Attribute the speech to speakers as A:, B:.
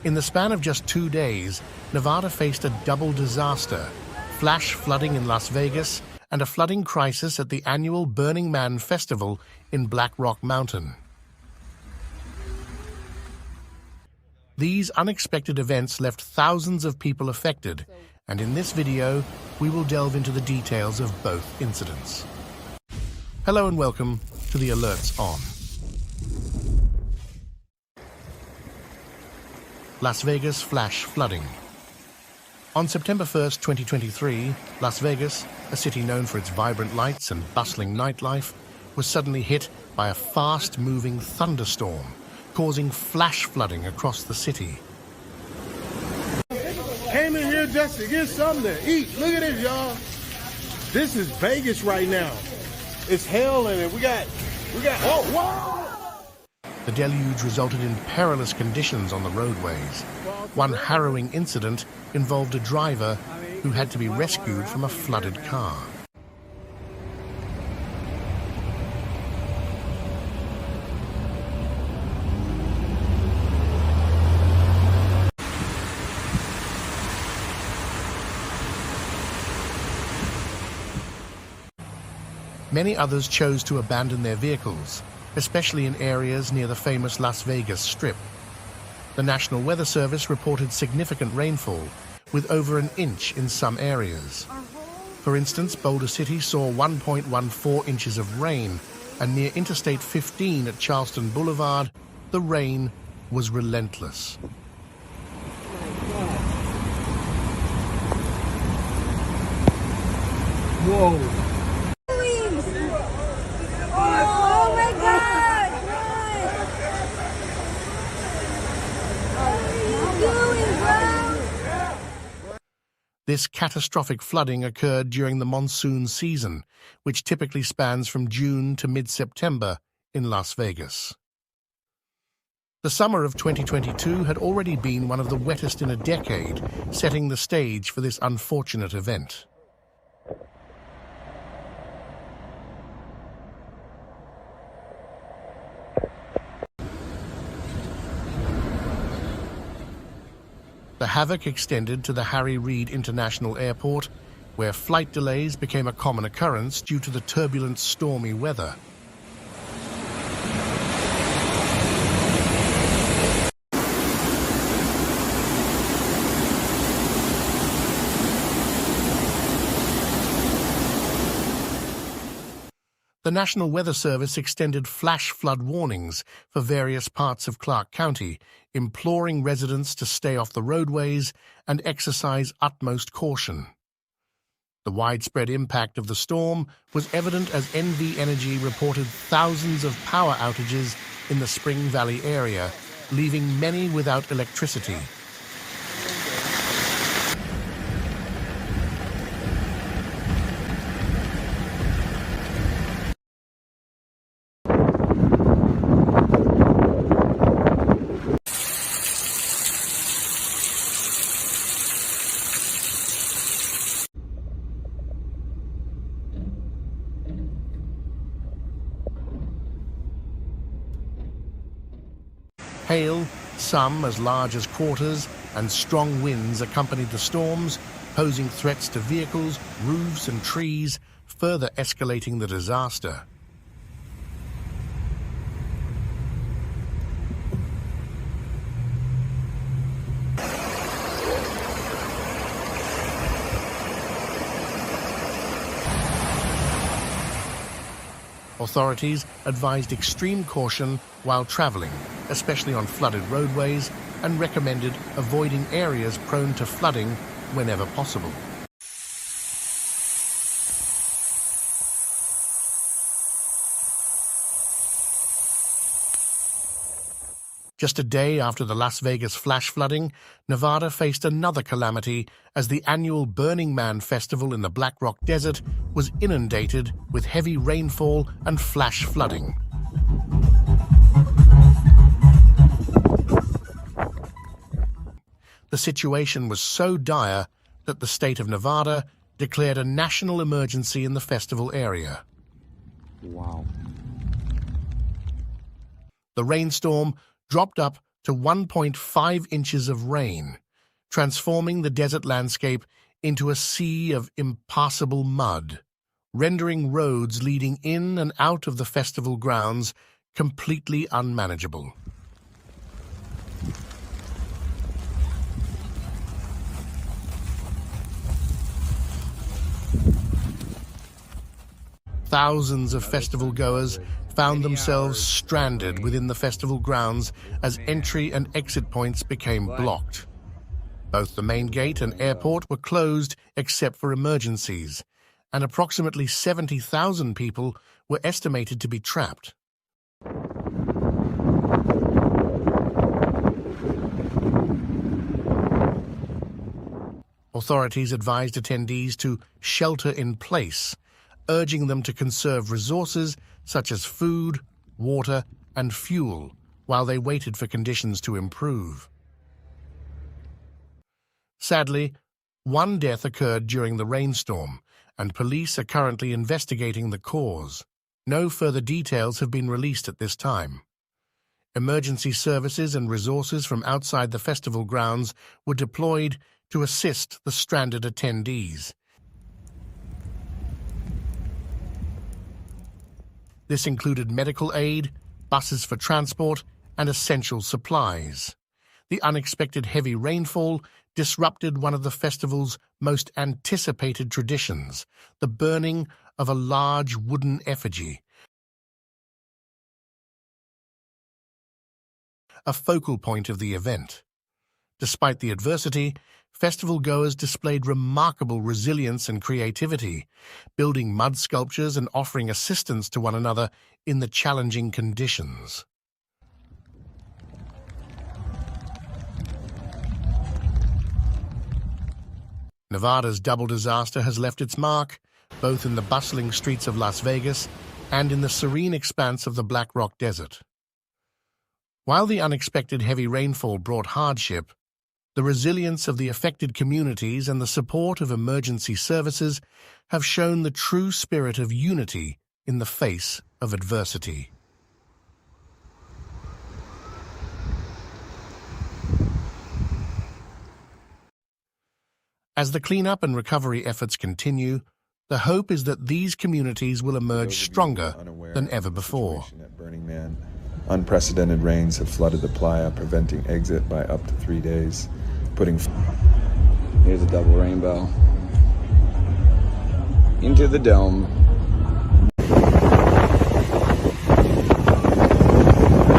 A: In the span of just 2 days, Nevada faced a double disaster: flash flooding in Las Vegas and a flooding crisis at the annual Burning Man Festival in Black Rock Mountain. These unexpected events left thousands of people affected, and in this video, we will delve into the details of both incidents. Hello and welcome to the Alerts On. Las Vegas flash flooding. On September 1st, 2023, Las Vegas, a city known for its vibrant lights and bustling nightlife, was suddenly hit by a fast-moving thunderstorm, causing flash flooding across the city.
B: Came in here just to get something to eat. Look at this, y'all. This is Vegas right now. It's hell in it. We got, oh, wow!
A: The deluge resulted in perilous conditions on the roadways. One harrowing incident involved a driver who had to be rescued from a flooded car. Many others chose to abandon their vehicles, especially in areas near the famous Las Vegas Strip. The National Weather Service reported significant rainfall, with over an inch in some areas. For instance, Boulder City saw 1.14 inches of rain, and near Interstate 15 at Charleston Boulevard, the rain was relentless.
B: Whoa.
A: This catastrophic flooding occurred during the monsoon season, which typically spans from June to mid-September in Las Vegas. The summer of 2022 had already been one of the wettest in a decade, setting the stage for this unfortunate event. The havoc extended to the Harry Reid International Airport, where flight delays became a common occurrence due to the turbulent, stormy weather. The National Weather Service extended flash flood warnings for various parts of Clark County, imploring residents to stay off the roadways and exercise utmost caution. The widespread impact of the storm was evident as NV Energy reported thousands of power outages in the Spring Valley area, leaving many without electricity. Hail, some as large as quarters, and strong winds accompanied the storms, posing threats to vehicles, roofs, and trees, further escalating the disaster. Authorities advised extreme caution while traveling, especially on flooded roadways, and recommended avoiding areas prone to flooding whenever possible. Just a day after the Las Vegas flash flooding, Nevada faced another calamity as the annual Burning Man Festival in the Black Rock Desert was inundated with heavy rainfall and flash flooding. The situation was so dire that the state of Nevada declared a national emergency in the festival area.
B: Wow.
A: The rainstorm dropped up to 1.5 inches of rain, transforming the desert landscape into a sea of impassable mud, rendering roads leading in and out of the festival grounds completely unmanageable. Thousands of festival goers found themselves stranded within the festival grounds as entry and exit points became blocked. Both the main gate and airport were closed except for emergencies, and approximately 70,000 people were estimated to be trapped. Authorities advised attendees to shelter in place, urging them to conserve resources such as food, water, and fuel while they waited for conditions to improve. Sadly, one death occurred during the rainstorm, and police are currently investigating the cause. No further details have been released at this time. Emergency services and resources from outside the festival grounds were deployed to assist the stranded attendees. This included medical aid, buses for transport, and essential supplies. The unexpected heavy rainfall disrupted one of the festival's most anticipated traditions, the burning of a large wooden effigy, a focal point of the event. Despite the adversity, festival goers displayed remarkable resilience and creativity, building mud sculptures and offering assistance to one another in the challenging conditions. Nevada's double disaster has left its mark, both in the bustling streets of Las Vegas and in the serene expanse of the Black Rock Desert. While the unexpected heavy rainfall brought hardship, the resilience of the affected communities and the support of emergency services have shown the true spirit of unity in the face of adversity. As the cleanup and recovery efforts continue, the hope is that these communities will emerge stronger than ever before.
C: At Burning Man, unprecedented rains have flooded the playa, preventing exit by up to 3 days, putting...
D: Here's a double rainbow into the dome.